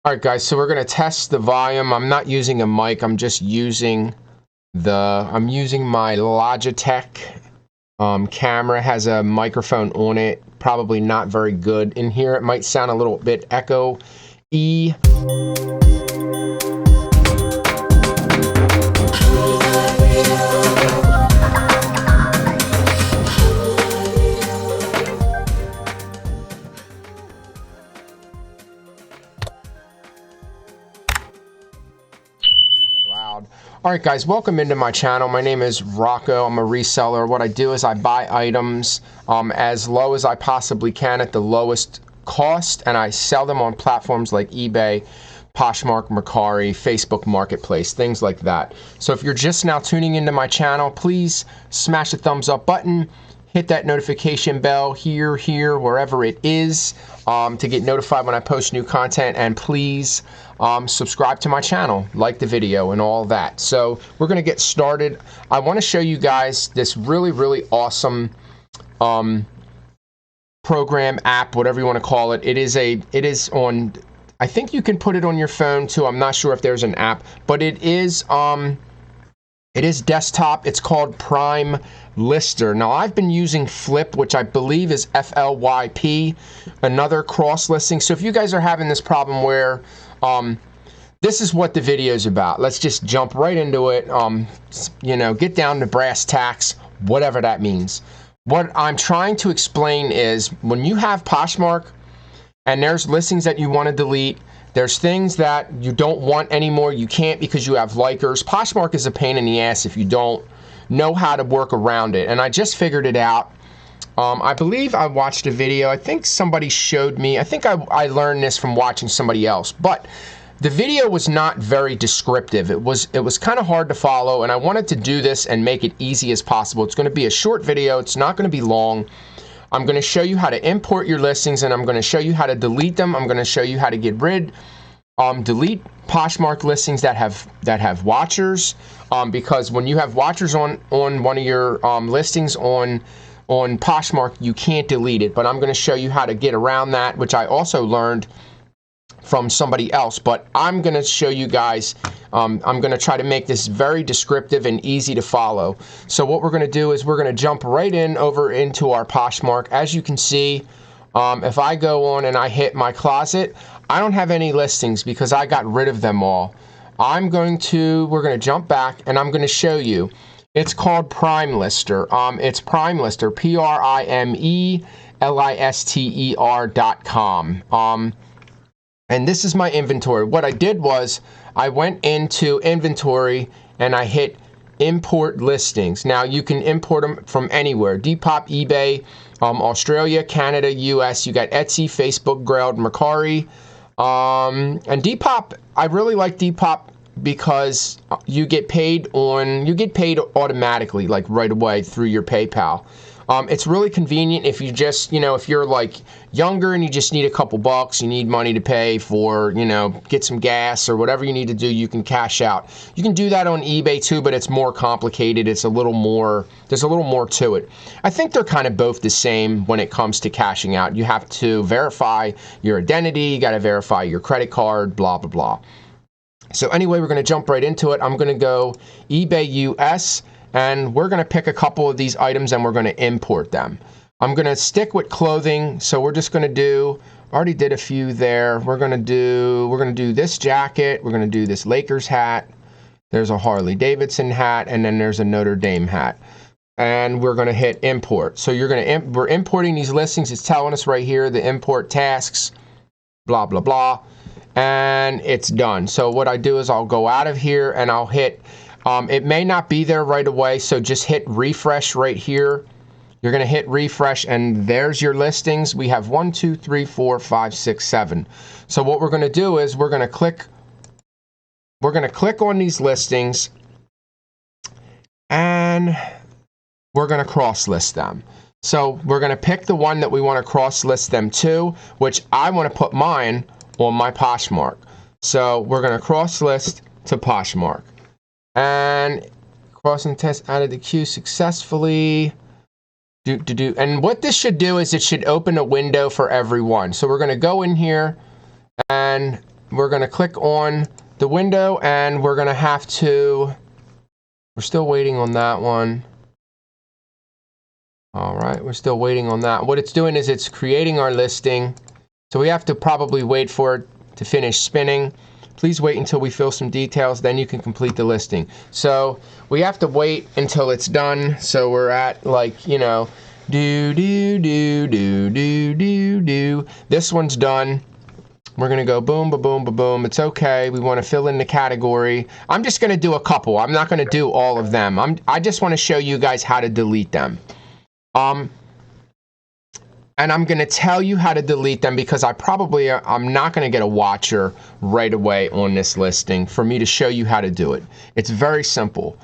All right, guys, so we're going to test the volume. I'm not using a mic. I'm just using I'm using my Logitech camera. Has a microphone on it. Probably not very good in here. It might sound a little bit echo-y. Alright guys, welcome into my channel. My name is Rocco. I'm a reseller. What I do is I buy items as low as I possibly can at the lowest cost, and I sell them on platforms like eBay, Poshmark, Mercari, Facebook Marketplace, things like that. So if you're just now tuning into my channel, please smash the thumbs up button, hit that notification bell here, wherever it is, to get notified when I post new content, and please subscribe to my channel, like the video, and all that. So we're going to get started. I want to show you guys this really awesome program, app, whatever you want to call it. It is on, I think you can put it on your phone too. I'm not sure if there's an app, but it is desktop. It's called PrimeLister. Now I've been using Flip, which I believe is FLYP, another cross listing. So if you guys are having this problem where this is what the video is about. Let's just jump right into it. You know, get down to brass tacks, whatever that means. What I'm trying to explain is when you have Poshmark and there's listings that you want to delete, there's things that you don't want anymore, you can't because you have likers. Poshmark is a pain in the ass if you don't know how to work around it. And I just figured it out. I believe I watched a video. I think somebody showed me. I think I learned this from watching somebody else. But the video was not very descriptive. It was kind of hard to follow, and I wanted to do this and make it easy as possible. It's going to be a short video. It's not going to be long. I'm going to show you how to import your listings, and I'm going to show you how to delete them. I'm going to show you how to get rid, delete Poshmark listings that have watchers, because when you have watchers on one of your listings on Poshmark, you can't delete it. But I'm going to show you how to get around that, which I also learned from somebody else. But I'm going to show you guys, I'm going to try to make this very descriptive and easy to follow. So what we're going to do is we're going to jump right over into our Poshmark. As you can see, if I go on and I hit my closet, I don't have any listings because I got rid of them all. We're going to jump back, and I'm going to show you. It's called PrimeLister. It's PrimeLister, PrimeLister.com. And this is my inventory. What I did was I went into inventory and I hit import listings. Now you can import them from anywhere. Depop, eBay, Australia, Canada, US. You got Etsy, Facebook, Grailed, Mercari. And Depop, I really like Depop because you get paid automatically, like right away through your PayPal. It's really convenient if you just, if you're like younger and you just need a couple bucks, you need money to pay for, get some gas or whatever you need to do, you can cash out. You can do that on eBay too, but it's more complicated. There's a little more to it. I think they're kind of both the same when it comes to cashing out. You have to verify your identity, you got to verify your credit card, blah, blah, blah. So anyway, we're going to jump right into it. I'm going to go eBay US. And we're going to pick a couple of these items and we're going to import them. I'm going to stick with clothing, so we're just going to do, already did a few there. We're going to do this jacket. We're going to do this Lakers hat. There's a Harley Davidson hat, and then there's a Notre Dame hat. And we're going to hit import. So we're importing these listings. It's telling us right here the import tasks, blah blah blah, and it's done. So what I do is I'll go out of here and I'll hit. It may not be there right away, so just hit refresh right here. You're going to hit refresh, and there's your listings. We have 1, 2, 3, 4, 5, 6, 7. So what we're going to do is we're going to click on these listings, and we're going to cross list them. So we're going to pick the one that we want to cross list them to, which I want to put mine on my Poshmark. So we're going to cross list to Poshmark. And crossing test out of the queue successfully. And what this should do is it should open a window for everyone. So we're going to go in here and we're going to click on the window, and we're going to have to, we're still waiting on that one. All right, we're still waiting on that. What it's doing is it's creating our listing. So we have to probably wait for it to finish spinning. Please wait until we fill some details, then you can complete the listing. So we have to wait until it's done. So we're at, like, you know, do. This one's done. We're gonna go boom, ba-boom, ba-boom. It's okay. We want to fill in the category. I'm just gonna do a couple. I'm not gonna do all of them. I just want to show you guys how to delete them. And I'm going to tell you how to delete them because I'm not going to get a watcher right away on this listing for me to show you how to do it. It's very simple.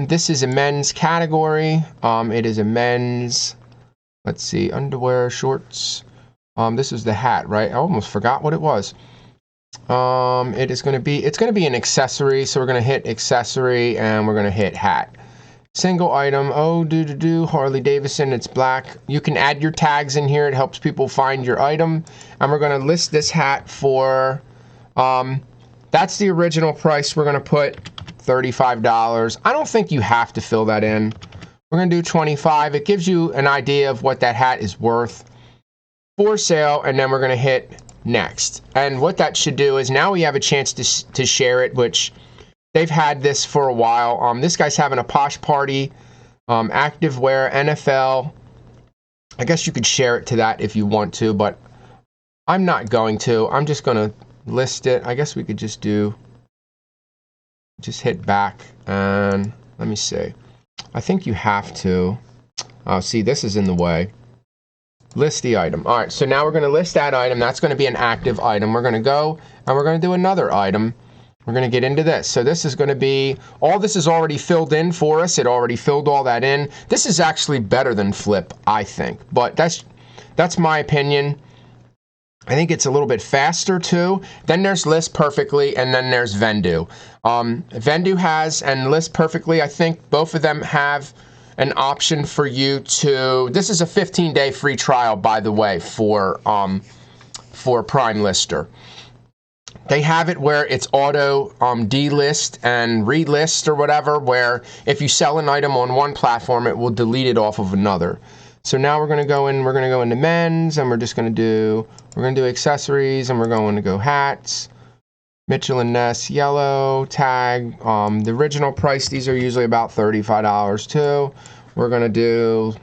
This is a men's category. It is a men's, let's see, underwear, shorts. This is the hat, right? I almost forgot what it was. It's going to be an accessory. So we're going to hit accessory and we're going to hit hat. Single item, Harley Davidson, it's black. You can add your tags in here. It helps people find your item. And we're going to list this hat for, that's the original price. We're going to put $35. I don't think you have to fill that in. We're going to do $25. It gives you an idea of what that hat is worth. For sale, and then we're going to hit next. And what that should do is now we have a chance to share it, which they've had this for a while. This guy's having a posh party, activewear, NFL. I guess you could share it to that if you want to, but I'm not going to. I'm just going to list it. I guess we could just hit back and let me see. I think you have to. See, this is in the way. List the item. All right, so now we're going to list that item. That's going to be an active item. We're going to go and we're going to do another item. We're going to get into this. So this is going to be, all this is already filled in for us. It already filled all that in. This is actually better than Flip, I think. But that's my opinion. I think it's a little bit faster too. Then there's List Perfectly, and then there's Vendoo. Vendoo has and List Perfectly, I think both of them have an option for you to, this is a 15-day free trial, by the way, for PrimeLister. They have it where it's auto delist and relist or whatever, where if you sell an item on one platform, it will delete it off of another. So now we're going to go into men's, and we're going to do accessories, and we're going to go hats, Mitchell & Ness yellow tag. The original price, these are usually about $35 too. We're going to do,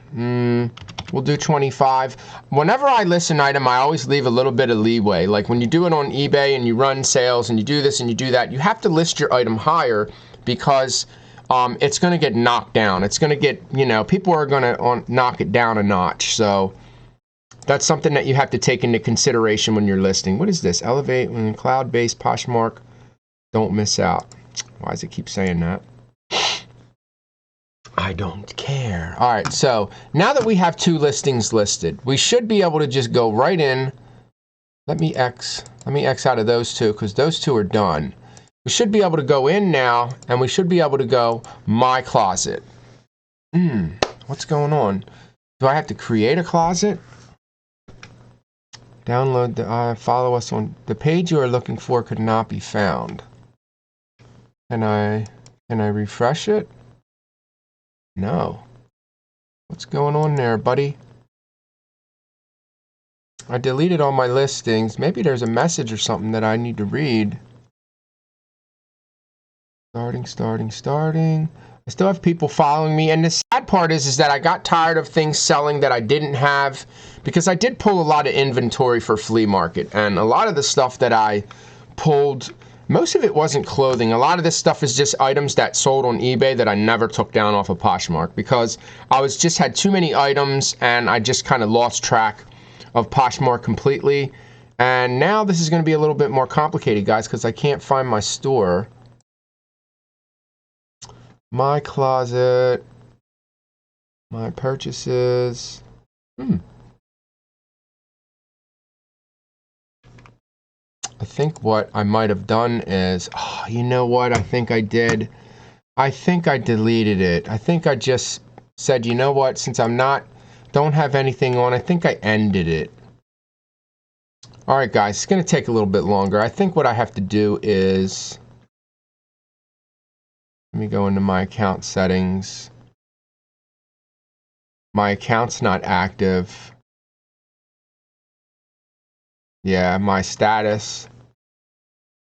we'll do $25. Whenever I list an item, I always leave a little bit of leeway. Like when you do it on eBay and you run sales and you do this and you do that, you have to list your item higher because it's going to get knocked down. It's going to get, you know, people are going to knock it down a notch. So that's something that you have to take into consideration when you're listing. What is this? Elevate when cloud-based Poshmark. Don't miss out. Why does it keep saying that? I don't care. All right, so now that we have two listings listed, we should be able to just go right in. Let me X out of those two because those two are done. We should be able to go in now, and we should be able to go My Closet. What's going on? Do I have to create a closet? Download the, follow us on, the page you are looking for could not be found. Can I refresh it? No. What's going on there, buddy? I deleted all my listings. Maybe there's a message or something that I need to read. Starting. I still have people following me, and the sad part is that I got tired of things selling that I didn't have, because I did pull a lot of inventory for flea market, and a lot of the stuff that I pulled, most of it wasn't clothing. A lot of this stuff is just items that sold on eBay that I never took down off of Poshmark because I just had too many items and I just kind of lost track of Poshmark completely. And now this is going to be a little bit more complicated, guys, because I can't find my store. My closet, my purchases. I think what I might have done is, you know what I think I did? I think I deleted it. I think I just said, you know what, since don't have anything on, I think I ended it. All right, guys, it's going to take a little bit longer. I think what I have to do is, let me go into my account settings. My account's not active. Yeah, my status.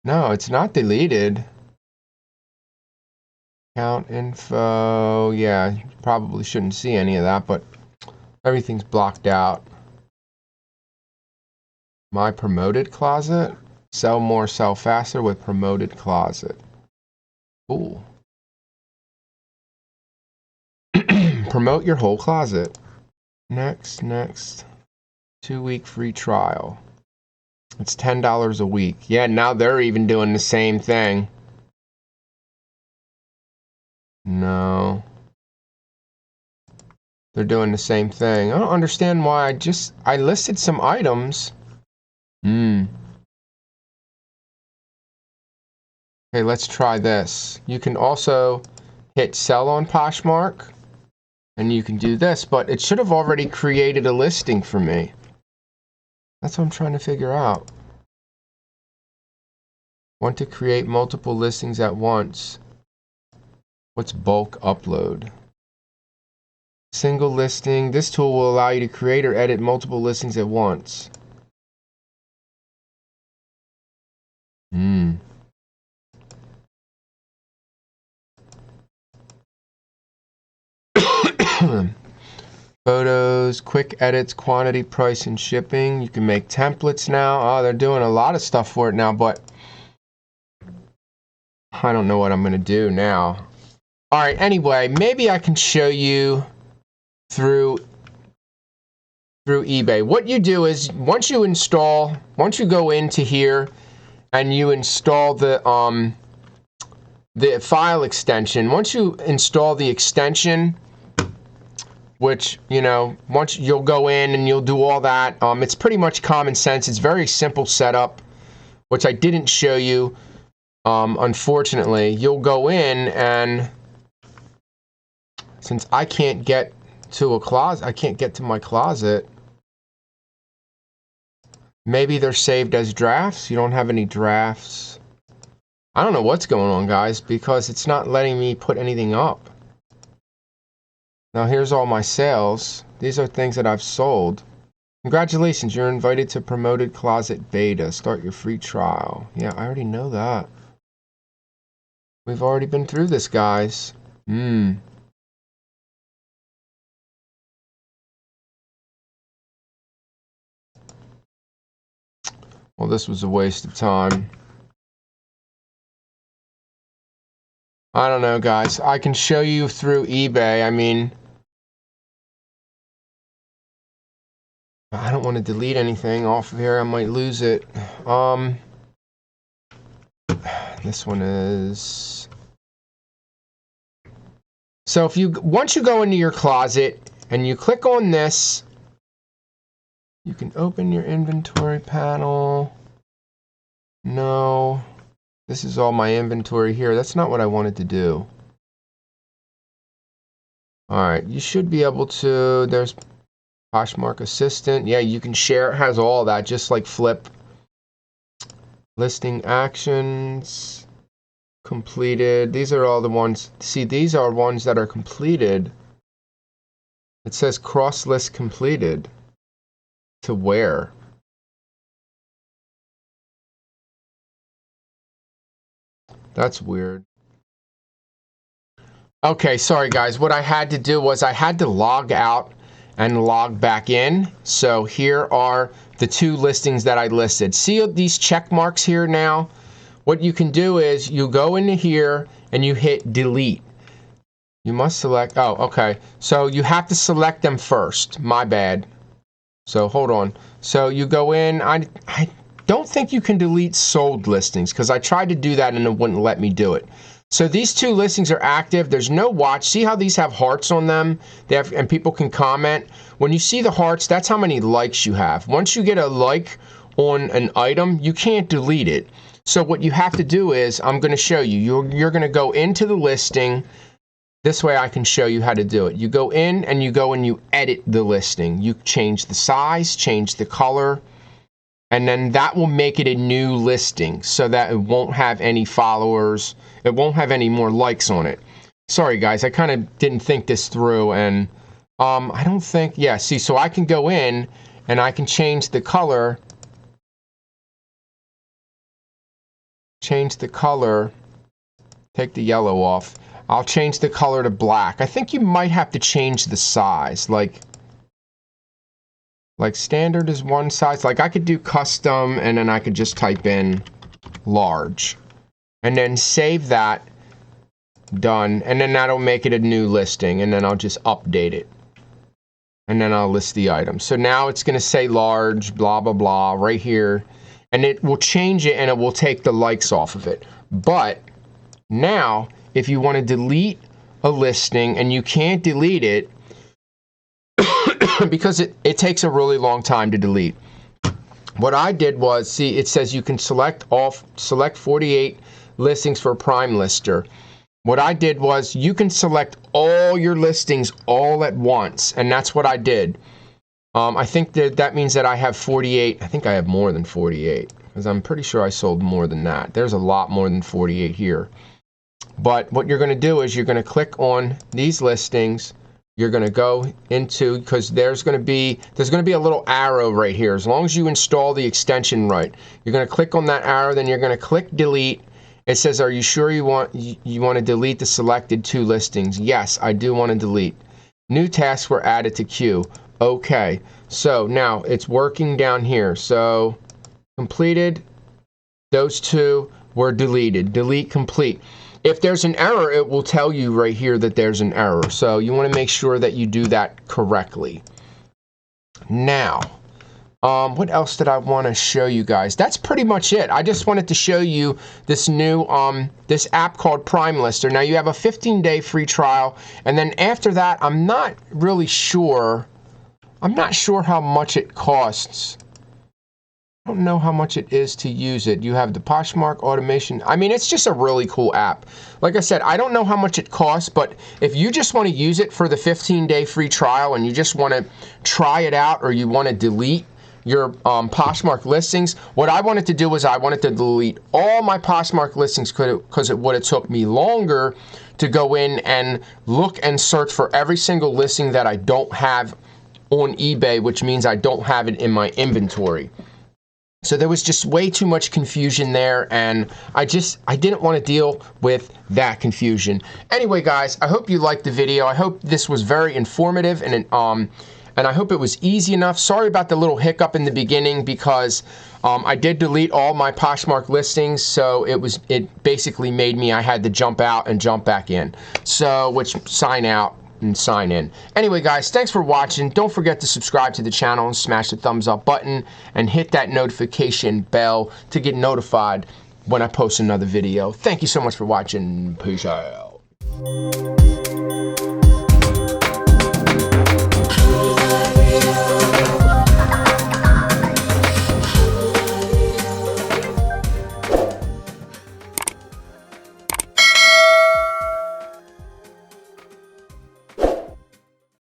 No, it's not deleted. Account info. Yeah, you probably shouldn't see any of that, but everything's blocked out. My promoted closet. Sell more, sell faster with promoted closet. Cool. Promote your whole closet. Next. 2-week free trial. It's $10 a week. Yeah, now they're even doing the same thing. No. They're doing the same thing. I don't understand why I listed some items. Okay, let's try this. You can also hit sell on Poshmark, and you can do this, but it should have already created a listing for me. That's what I'm trying to figure out. Want to create multiple listings at once. What's bulk upload? Single listing. This tool will allow you to create or edit multiple listings at once. Photos, quick edits, quantity, price, and shipping. You can make templates now. Oh, they're doing a lot of stuff for it now, but I don't know what I'm going to do now. All right, anyway, maybe I can show you through eBay. What you do is once you go into here and you install the file extension, once you install the extension, which, you know, once you'll go in and you'll do all that, it's pretty much common sense. It's very simple setup, which I didn't show you, unfortunately. You'll go in, and since I can't get to a closet, I can't get to my closet. Maybe they're saved as drafts. You don't have any drafts. I don't know what's going on, guys, because it's not letting me put anything up. Now here's all my sales. These are things that I've sold. Congratulations, you're invited to Promoted Closet Beta. Start your free trial. Yeah, I already know that. We've already been through this, guys. Well, this was a waste of time. I don't know, guys. I can show you through eBay. I mean, I don't want to delete anything off of here. I might lose it. This one is... So once you go into your closet and you click on this, you can open your inventory panel. No, this is all my inventory here. That's not what I wanted to do. All right, you should be able to, there's Poshmark Assistant. Yeah, you can share. It has all that, just like Flip. Listing actions. Completed. These are all the ones. See, these are ones that are completed. It says cross list completed. To where? That's weird. Okay, sorry guys. What I had to do was I had to log out and log back in. So here are the 2 listings that I listed. See these check marks here now? What you can do is you go into here and you hit delete. You must select, oh, okay. So you have to select them first. My bad. So hold on. So you go in, I don't think you can delete sold listings because I tried to do that and it wouldn't let me do it. So these 2 listings are active. There's no watch. See how these have hearts on them? They have, and people can comment. When you see the hearts, that's how many likes you have. Once you get a like on an item, you can't delete it. So what you have to do is, I'm going to show you. You're going to go into the listing. This way I can show you how to do it. You go in and you go and you edit the listing. You change the size, change the color. and then that will make it a new listing so that it won't have any followers, it won't have any more likes on it. Sorry guys, I kind of didn't think this through, and I don't think, yeah, see, so I can go in and I can change the color, take the yellow off. I'll change the color to black. I think you might have to change the size, like standard is one size. Like I could do custom and then I could just type in large and then save that, done, and then that'll make it a new listing, and then I'll just update it and then I'll list the item. So now it's going to say large, blah blah blah right here, and it will change it and it will take the likes off of it. But now if you want to delete a listing, and you can't delete it because it takes a really long time to delete. What I did was, see, it says you can select 48 listings for PrimeLister. What I did was, you can select all your listings all at once, and that's what I did. I think that means that I have 48. I think I have more than 48, because I'm pretty sure I sold more than that. There's a lot more than 48 here. But what you're going to do is you're going to click on these listings. You're going to go into, because there's going to be a little arrow right here. As long as you install the extension right, you're going to click on that arrow, then you're going to click delete. It says, are you sure you want to delete the selected 2 listings? Yes, I do want to delete. New tasks were added to queue. Okay, so now it's working down here. So completed, those 2 were deleted. Delete complete. If there's an error, it will tell you right here that there's an error. So you want to make sure that you do that correctly. Now, what else did I want to show you guys? That's pretty much it. I just wanted to show you this new this app called PrimeLister. Now you have a 15-day free trial, and then after that, I'm not really sure. I'm not sure how much it costs. I don't know how much it is to use it. You have the poshmark automation. I mean, it's just a really cool app. Like I said, I don't know how much it costs, but if you just want to use it for the 15-day free trial and you just want to try it out, or you want to delete your Poshmark listings, what I wanted to do was I wanted to delete all my Poshmark listings because it would have took me longer to go in and look and search for every single listing that I don't have on eBay, which means I don't have it in my inventory. So there was just way too much confusion there, and I didn't want to deal with that confusion. Anyway, guys, I hope you liked the video. I hope this was very informative, and I hope it was easy enough. Sorry about the little hiccup in the beginning, because I did delete all my Poshmark listings, so it basically made me, I had to jump out and jump back in. So, which, sign out and sign in. Anyway, guys, thanks for watching. Don't forget to subscribe to the channel and smash the thumbs up button and hit that notification bell to get notified when I post another video. Thank you so much for watching. Peace out.